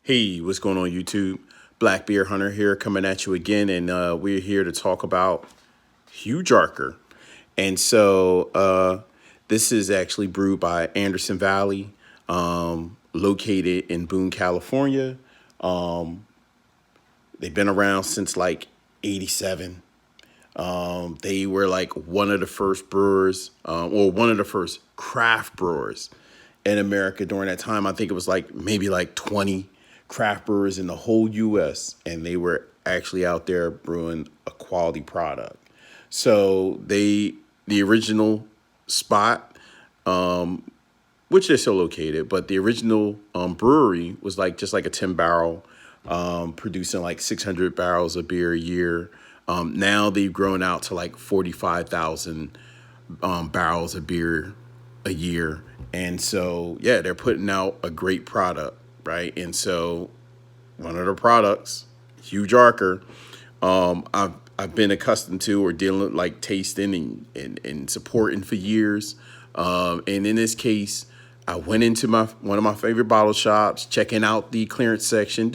Hey, what's going on YouTube? Black Beer Hunter here coming at you again, and we're here to talk about Huge Arker. And this is actually brewed by Anderson Valley, located in Boone, California. They've been around since like 87. They were like one of the first brewers, or one of the first craft brewers in America during that time. I think it was like maybe like 20 craft brewers in the whole US, and they were actually out there brewing a quality product. The original spot, which they're still located, but the original brewery was like just like a 10 barrel, producing like 600 barrels of beer a year. Now they've grown out to like 45,000 barrels of beer a year. And so, yeah, they're putting out a great product, right? And so, one of the products, Huge Arker, I've been accustomed to or dealing like tasting and supporting for years. And in this case, I went into my one of my favorite bottle shops, checking out the clearance section,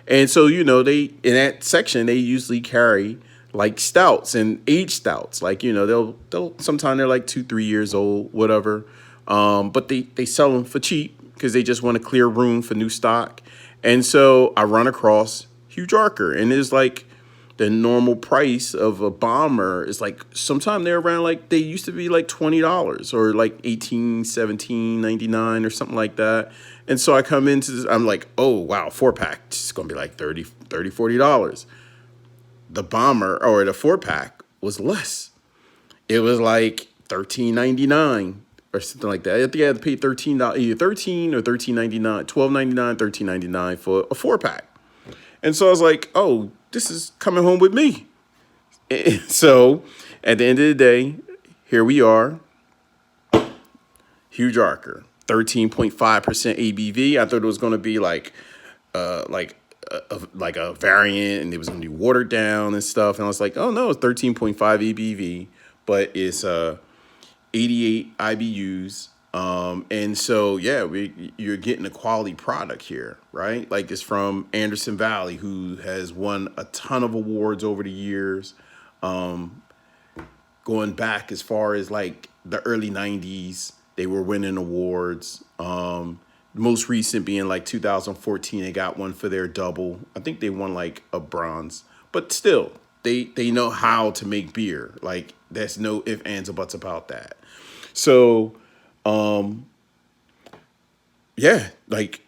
and so they in that section they usually carry like stouts and aged stouts, like they'll sometimes they're like 2-3 years old, whatever, but they sell them for cheap because they just want to clear room for new stock, and so I run across Huge Arker, and it's like the normal price of a bomber is like sometimes they're around, like they used to be like $20 or like 18, 17, 99 or something like that. And so I come into this, I'm like, oh wow, 4-pack, it's gonna be like 30, $40. The bomber or the 4-pack was less. It was like 13.99 or something like that. I think I had to pay $13, either 13 or 13.99, 12.99, 13.99 for a 4-pack. And so I was like, oh, this is coming home with me. And so at the end of the day, here we are, Huge Arker, 13.5% ABV. I thought it was going to be like a variant, and it was going to be watered down and stuff. And I was like, oh no, it's 13.5 ABV, but it's 88 IBUs. And so, yeah, you're getting a quality product here, right? Like it's from Anderson Valley, who has won a ton of awards over the years, going back as far as like the early 90s. They were winning awards. Most recent being like 2014, they got one for their double. I think they won like a bronze, but still, they know how to make beer. Like there's no ifs, ands, or buts about that. So, yeah, like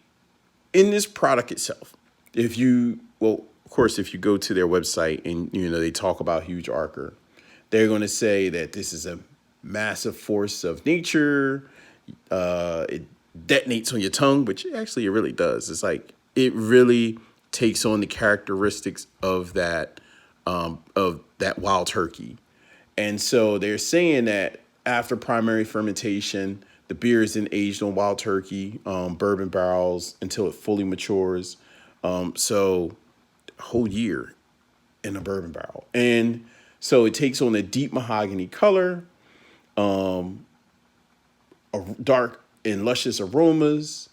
in this product itself, of course, if you go to their website and they talk about Huge Arker, they're going to say that this is a massive force of nature. It detonates on your tongue, which actually it really does. It's like it really takes on the characteristics of that wild turkey. And so they're saying that after primary fermentation, the beer is then aged on wild turkey, bourbon barrels until it fully matures. So a whole year in a bourbon barrel. And so it takes on a deep mahogany color, dark and luscious aromas,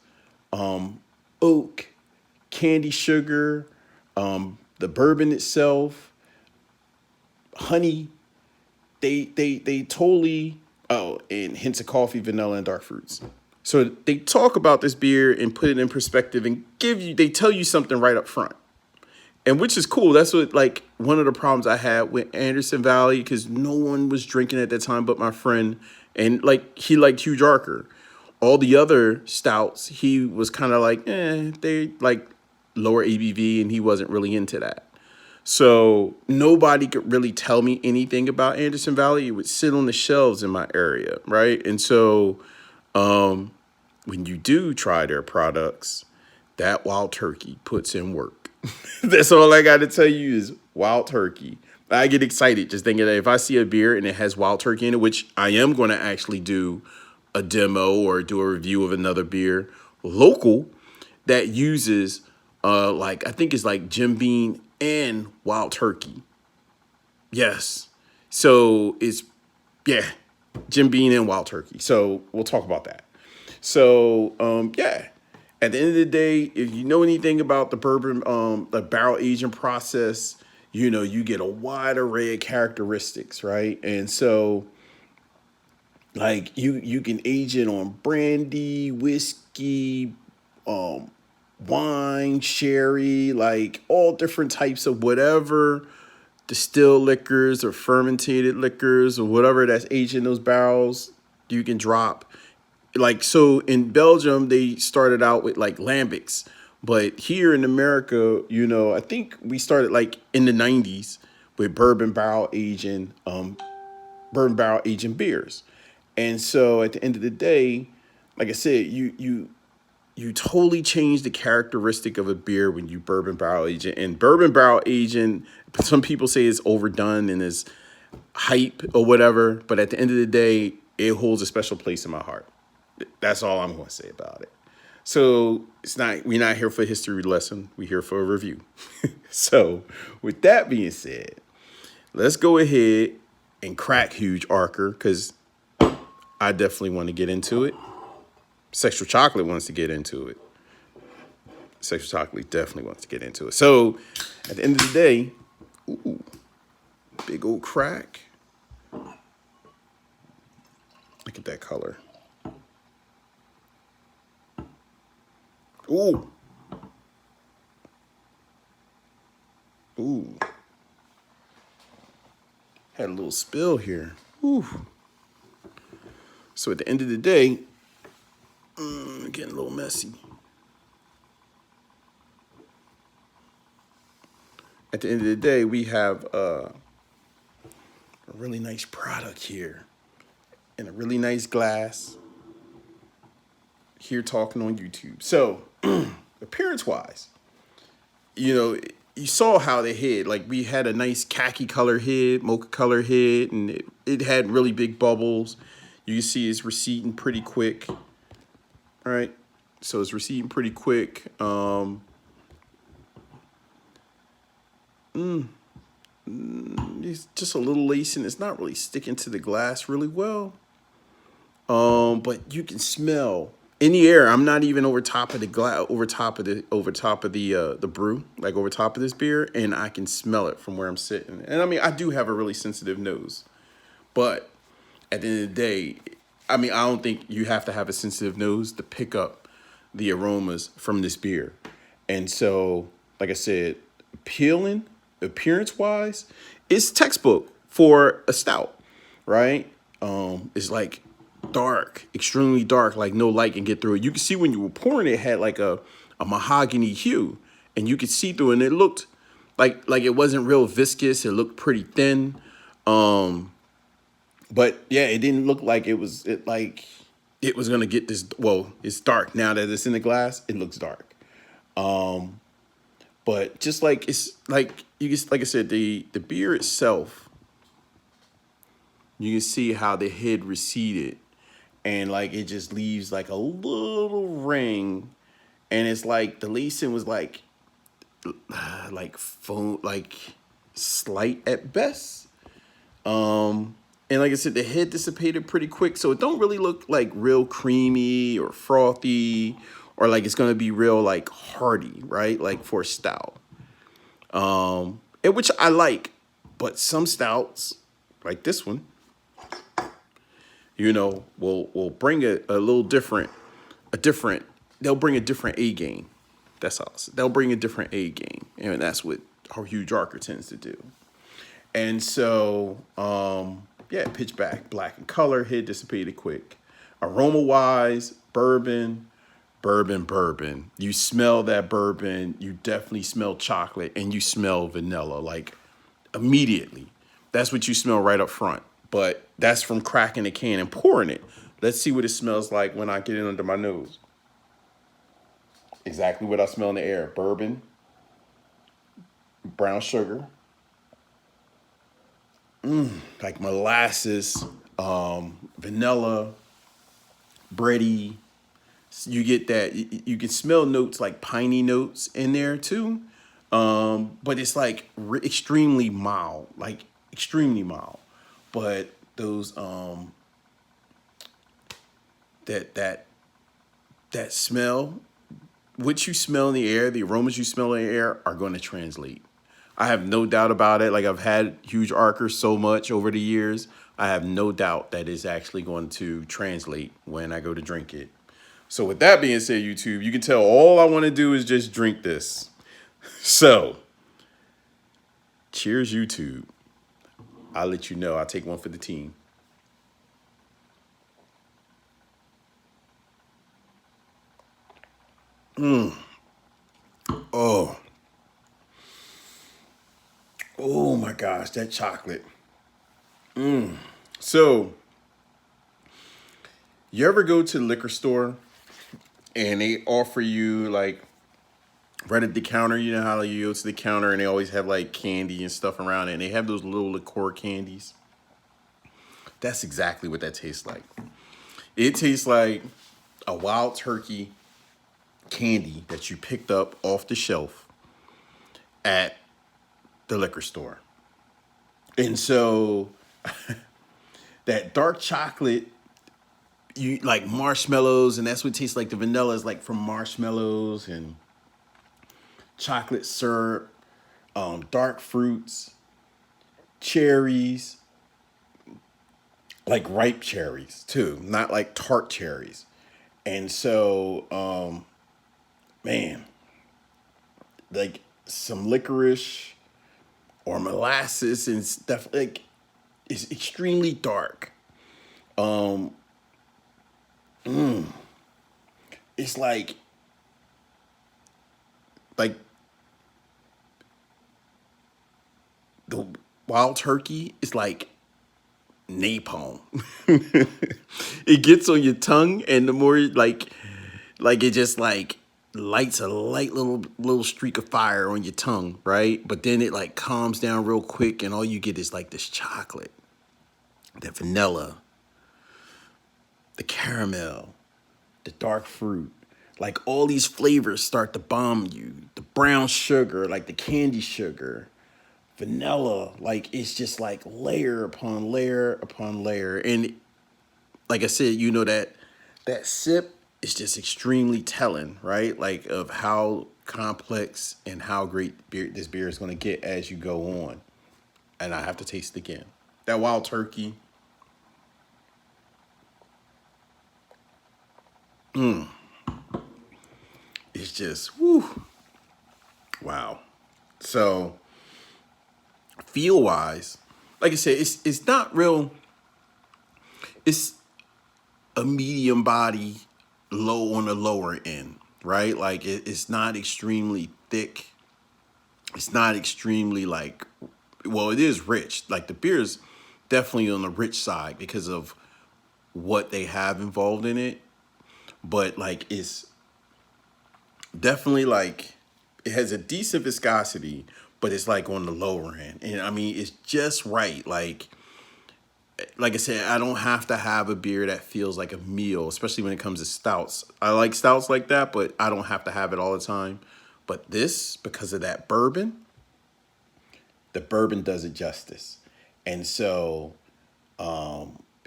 oak, candy sugar, the bourbon itself, honey. They totally, and hints of coffee, vanilla, and dark fruits. So they talk about this beer and put it in perspective and they tell you something right up front. And which is cool. That's what, like, one of the problems I had with Anderson Valley, because no one was drinking at that time but my friend. And, like, he liked Huge Arker. All the other stouts, he was kind of like, they like lower ABV, and he wasn't really into that. So nobody could really tell me anything about Anderson Valley. It would sit on the shelves in my area, right? And so when you do try their products, that wild turkey puts in work. That's all I got to tell you is wild turkey. I get excited just thinking that if I see a beer and it has wild turkey in it, which I am going to actually do a demo or do a review of another beer local that uses like I think it's like Jim Beam and wild turkey. Yes. So it's, yeah, Jim Beam and wild turkey. So we'll talk about that. So yeah. At the end of the day, if you know anything about the bourbon, the barrel aging process, you know, you get a wide array of characteristics, right? And so like you can age it on brandy, whiskey, um, wine, sherry, like all different types of whatever distilled liquors or fermented liquors or whatever that's aged in those barrels, you can drop. Like, so in Belgium, they started out with like lambics. But here in America, you know, I think we started like in the 90s with bourbon barrel aging beers. And so at the end of the day, like I said, you totally change the characteristic of a beer when you bourbon barrel age it. And bourbon barrel aging, some people say it's overdone and is hype or whatever, but at the end of the day, it holds a special place in my heart. That's all I'm going to say about it. So we're not here for a history lesson. We're here for a review. So with that being said, let's go ahead and crack Huge Arker because I definitely want to get into it. Sexual Chocolate wants to get into it. Sexual Chocolate definitely wants to get into it. So at the end of the day, ooh, big old crack. Look at that color. Ooh. Ooh. Had a little spill here. Ooh. So at the end of the day, getting a little messy. At the end of the day, we have a really nice product here in a really nice glass here talking on YouTube. So appearance-wise, you know, you saw how the head, like we had a nice khaki color head, mocha color head, and it had really big bubbles. You can see it's receding pretty quick, right? So it's receding pretty quick. It's just a little lacing. It's not really sticking to the glass really well. But you can smell in the air. I'm not even over top of the glass, over top of the brew, like over top of this beer, and I can smell it from where I'm sitting. And I mean, I do have a really sensitive nose, but at the end of the day, I mean, I don't think you have to have a sensitive nose to pick up the aromas from this beer. And so, like I said, appearance wise, it's textbook for a stout, right? It's like dark, extremely dark, like no light can get through it. You can see when you were pouring it had like a mahogany hue, and you could see through it, and it looked like it wasn't real viscous. It looked pretty thin. But yeah, it didn't look like it was gonna get this. Well, it's dark now that it's in the glass. It looks dark. But just like it's like like I said, the beer itself, you can see how the head receded, and like it just leaves like a little ring, and it's like the lacing was like foam, like slight at best. And like I said, the head dissipated pretty quick, so it don't really look like real creamy or frothy, or like it's gonna be real like hearty, right? Like for a stout, and which I like. But some stouts, like this one, you know, will bring a little different, they'll bring a different A game. That's all. They'll bring a different A game, and that's what our Huge Arker tends to do. And so, yeah, pitch black in color, head dissipated quick. Aroma wise, bourbon. You smell that bourbon. You definitely smell chocolate, and you smell vanilla like immediately. That's what you smell right up front. But that's from cracking a can and pouring it. Let's see what it smells like when I get it under my nose. Exactly what I smell in the air. Bourbon, brown sugar, like molasses, vanilla, bready. You get that. You can smell notes like piney notes in there too. But it's like extremely mild, like extremely mild. But those that smell, what you smell in the air, the aromas you smell in the air are going to translate. I have no doubt about it. Like I've had huge Arker so much over the years. I have no doubt that it's actually going to translate when I go to drink it. So with that being said, YouTube, you can tell all I want to do is just drink this. So, cheers, YouTube. I'll let you know. I'll take one for the team. Oh, oh my gosh, that chocolate. So, you ever go to the liquor store and they offer you like right at the counter? You know how you go to the counter and they always have like candy and stuff around it, and they have those little liqueur candies. That's exactly what that tastes like. It tastes like a wild turkey candy that you picked up off the shelf at the liquor store. And so that dark chocolate, you like marshmallows, and that's what it tastes like. The vanilla is like from marshmallows and chocolate syrup, dark fruits, cherries, like ripe cherries too, not like tart cherries. And so, man, like some licorice or molasses and stuff. Like it's extremely dark. It's like the wild turkey is like napalm. It gets on your tongue, and the more like it just like lights a light little streak of fire on your tongue, right? But then it like calms down real quick, and all you get is like this chocolate, the vanilla, the caramel, the dark fruit. Like all these flavors start to bomb you. The brown sugar, like the candy sugar, vanilla, like it's just like layer upon layer upon layer. And like I said, you know that sip is just extremely telling, right? Like of how complex and how great this beer is going to get as you go on. And I have to taste it again. That wild turkey. It's just, whoo, wow. So feel wise, like I said, it's not real. It's a medium body, low on the lower end, right? Like it's not extremely thick. It's not extremely like, well, it is rich. Like the beer is definitely on the rich side because of what they have involved in it. But like it's definitely like it has a decent viscosity, but it's like on the lower end. And I mean, it's just right. Like I said, I don't have to have a beer that feels like a meal, especially when it comes to stouts. I like stouts like that, but I don't have to have it all the time. But this, because of that bourbon, the bourbon does it justice. And so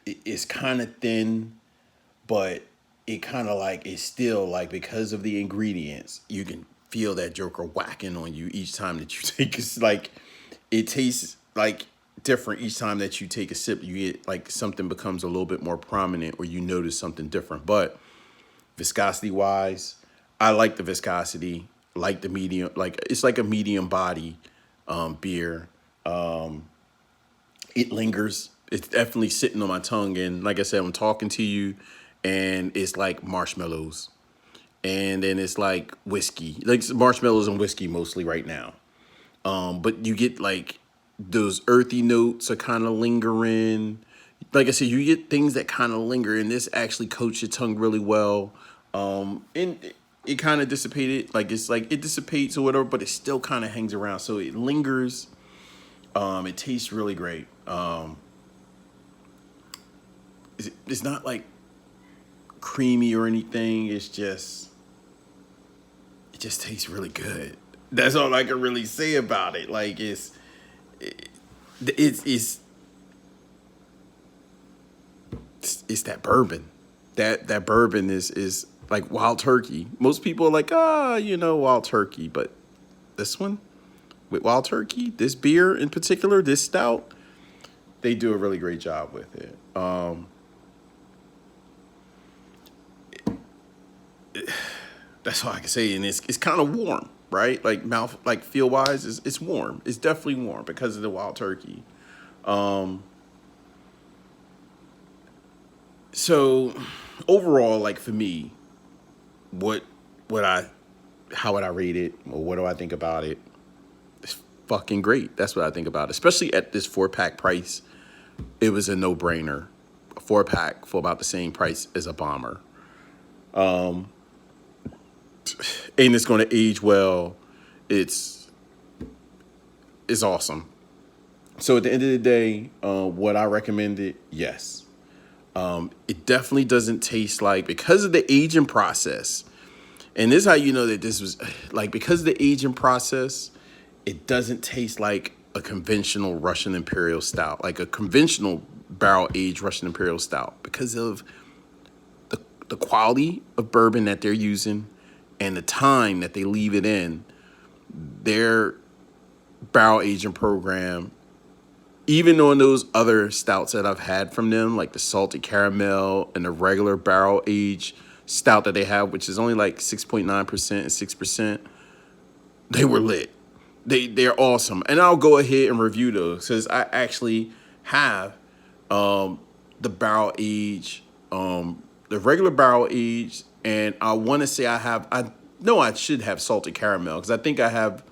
it's kind of thin, but it kind of like it's still like because of the ingredients, you can feel that joker whacking on you each time that you take. It's like it tastes like different each time that you take a sip. You get like something becomes a little bit more prominent, or you notice something different. But viscosity wise, I like the viscosity, like the medium, like it's like a medium body beer. It lingers. It's definitely sitting on my tongue. And like I said, I'm talking to you and it's like marshmallows. And then it's like whiskey, like marshmallows and whiskey mostly right now. But you get like those earthy notes are kind of lingering. Like I said, you get things that kind of linger, and this actually coats your tongue really well. And it kind of dissipated, like it's like it dissipates or whatever, but it still kind of hangs around, so it lingers. It tastes really great. It's not like creamy or anything. It just tastes really good. That's all I can really say about it. Like it's it's that bourbon. That bourbon is like Wild Turkey. Most people are like, Wild Turkey, but this one with Wild Turkey, this beer in particular, this stout, they do a really great job with it. That's all I can say, and it's kind of warm, right? Like mouth, like feel wise, it's warm. It's definitely warm because of the Wild Turkey. So overall, like for me, what would I how would I rate it, or what do I think about it? It's fucking great. That's what I think about it. Especially at this 4-pack price, it was a no-brainer. A 4-pack for about the same price as a bomber. And it's going to age well. It's awesome. So at the end of the day, would I recommend it? Yes. It definitely doesn't taste like, because of the aging process. And this is how you know that this was like, because of the aging process, it doesn't taste like a conventional Russian Imperial Stout, like a conventional barrel aged Russian Imperial Stout, because of the quality of bourbon that they're using and the time that they leave it in. Their barrel aging program, even on those other stouts that I've had from them, like the salted caramel and the regular barrel aged stout that they have, which is only like 6.9% and 6%, they were lit. They're awesome. And I'll go ahead and review those because I actually have the barrel age, the regular barrel age, and I want to say I know I should have salted caramel because I think I have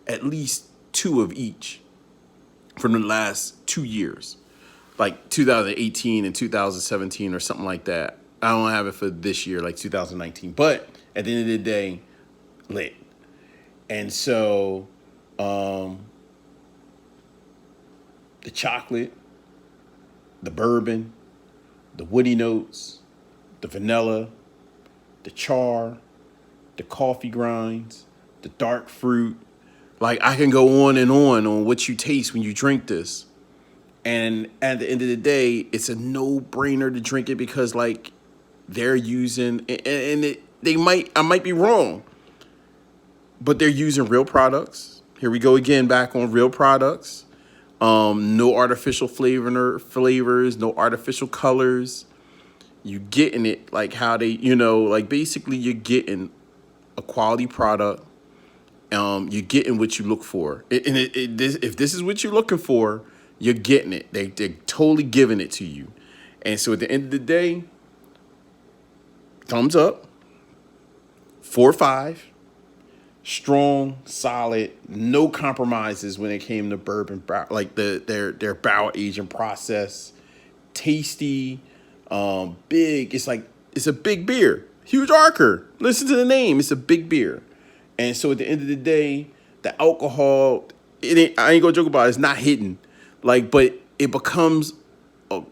at least 2 of each from the last 2 years, like 2018 and 2017 or something like that. I don't have it for this year, like 2019. But at the end of the day, lit. And so the chocolate, the bourbon, the woody notes, the vanilla, the char, the coffee grinds, the dark fruit. Like, I can go on what you taste when you drink this. And at the end of the day, it's a no-brainer to drink it because, like, they're using, I might be wrong, but they're using real products. Here we go again, back on real products. No artificial flavors, no artificial colors. You getting it like how they, like basically you're getting a quality product. You're getting what you look for. If this is what you're looking for, you're getting it. They're totally giving it to you. And so at the end of the day, thumbs up, 4 or 5, strong, solid, no compromises when it came to bourbon, like their barrel aging process, tasty, big. It's a big beer, huge Arker. Listen to the name, it's a big beer. And so at the end of the day, the alcohol, I ain't gonna joke about it, it's not hidden, like, but it becomes part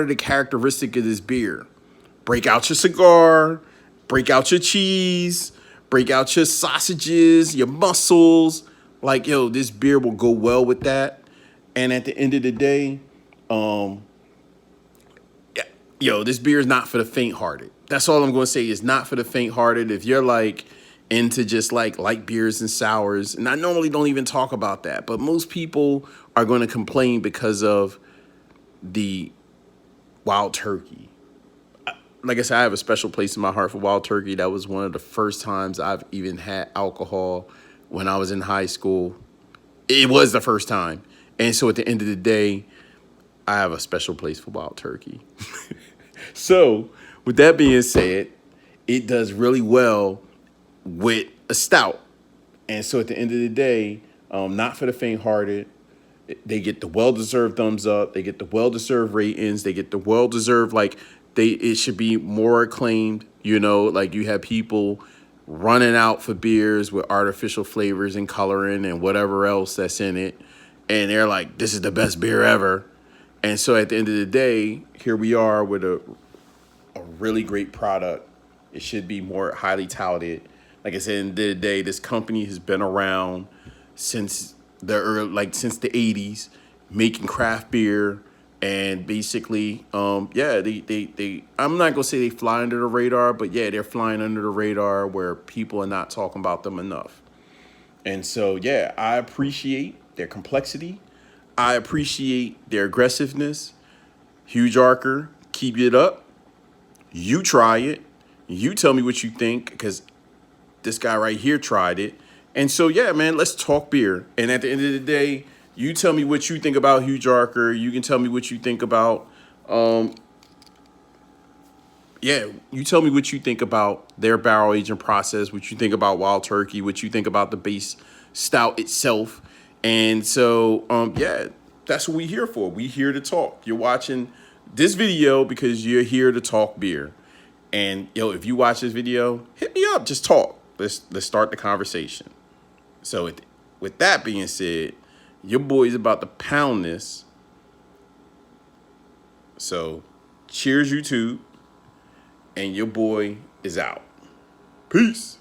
of the characteristic of this beer. Break out your cigar, break out your cheese, break out your sausages, your mussels. Like, yo, this beer will go well with that. And at the end of the day, this beer is not for the faint-hearted. That's all I'm going to say, is not for the faint-hearted. If you're like into just like light beers and sours, and I normally don't even talk about that, but most people are going to complain because of the Wild Turkey. Like I said, I have a special place in my heart for Wild Turkey. That was one of the first times I've even had alcohol when I was in high school. It was the first time. And so at the end of the day, I have a special place for Wild Turkey. So with that being said, it does really well with a stout. And so at the end of the day, not for the faint-hearted. They get the well-deserved thumbs up. They get the well-deserved ratings. They get the well-deserved, like, it should be more acclaimed. Like, you have people running out for beers with artificial flavors and coloring and whatever else that's in it. And they're like, this is the best beer ever. And so at the end of the day, here we are with a really great product. It should be more highly touted. Like I said, at the end of the day, this company has been around since the 80s, making craft beer, And basically, yeah, they I'm not gonna say they fly under the radar, but yeah, they're flying under the radar where people are not talking about them enough. And so, yeah, I appreciate their complexity. I appreciate their aggressiveness. Huge Arker, keep it up. You try it. You tell me what you think, because this guy right here tried it. And so, yeah, man, let's talk beer. And at the end of the day, you tell me what you think about Huge Arker. You can tell me what you think about, yeah, you tell me what you think about their barrel aging process, what you think about Wild Turkey, what you think about the base stout itself. And so, yeah, that's what we here for. We here to talk. You're watching this video because you're here to talk beer. And yo, if you watch this video, hit me up. Just talk. Let's start the conversation. So with that being said, your boy's about to pound this. So cheers, YouTube. And your boy is out. Peace.